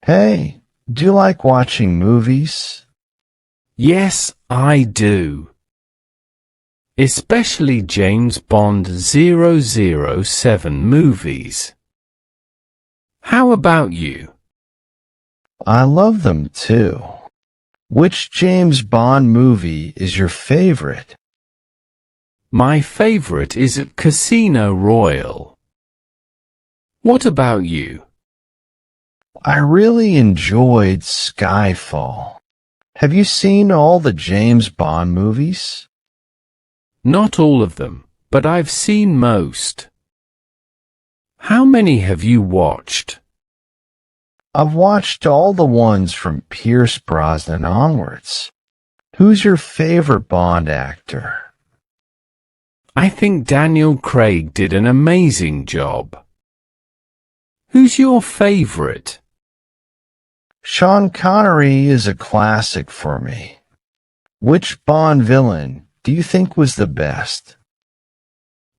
Hey, do you like watching movies? Yes, I do. Especially James Bond 007 movies. How about you? I love them too. Which James Bond movie is your favorite? My favorite is at Casino Royale. What about you? I really enjoyed Skyfall. Have you seen all the James Bond movies? Not all of them, but I've seen most. How many have you watched? I've watched all the ones from Pierce Brosnan onwards. Who's your favorite Bond actor? I think Daniel Craig did an amazing job. Who's your favorite? Sean Connery is a classic for me. Which Bond villain do you think was the best?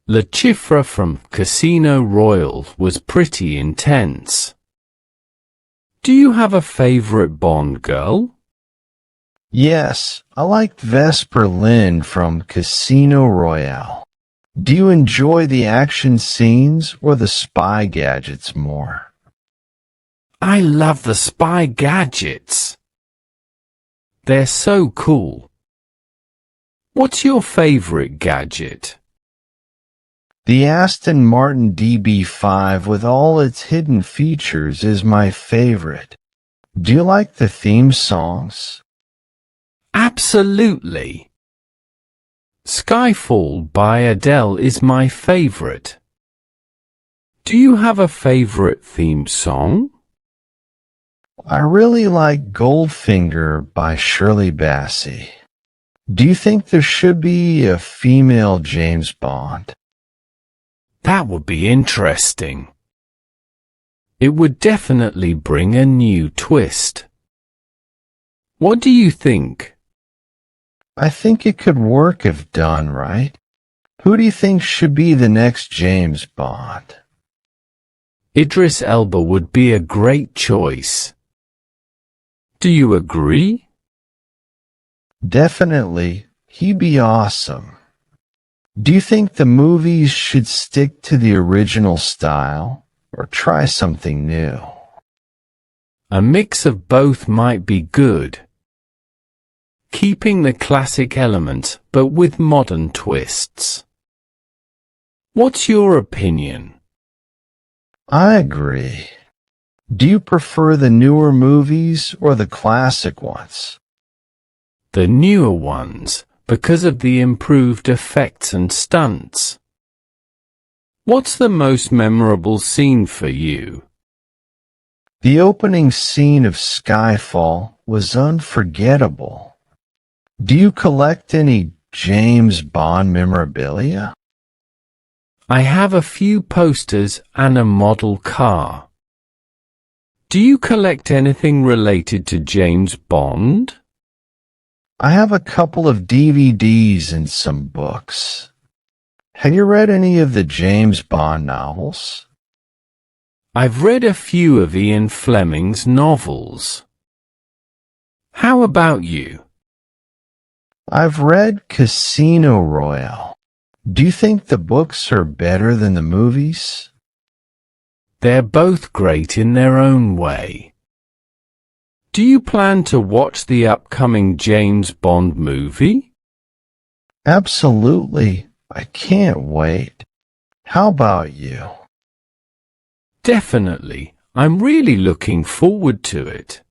Le Chiffre from Casino Royale was pretty intense. Do you have a favorite Bond girl? Yes, I liked Vesper Lynd from Casino Royale. Do you enjoy the action scenes or the spy gadgets more? I love the spy gadgets. They're so cool. What's your favorite gadget? The Aston Martin DB5 with all its hidden features is my favorite. Do you like the theme songs? Absolutely. Skyfall by Adele is my favorite. Do you have a favorite theme song? I really like Goldfinger by Shirley Bassey. Do you think there should be a female James Bond? That would be interesting. It would definitely bring a new twist. What do you think? I think it could work if done right. Who do you think should be the next James Bond? Idris Elba would be a great choice. Do you agree? Definitely, he'd be awesome. Do you think the movies should stick to the original style or try something new? A mix of both might be good. Keeping the classic elements but with modern twists. What's your opinion? I agree. Do you prefer the newer movies or the classic ones? The newer ones, because of the improved effects and stunts. What's the most memorable scene for you? The opening scene of Skyfall was unforgettable. Do you collect any James Bond memorabilia? I have a few posters and a model car. Do you collect anything related to James Bond? I have a couple of DVDs and some books. Have you read any of the James Bond novels? I've read a few of Ian Fleming's novels. How about you? I've read Casino Royale. Do you think the books are better than the movies? They're both great in their own way. Do you plan to watch the upcoming James Bond movie? Absolutely. I can't wait. How about you? Definitely. I'm really looking forward to it.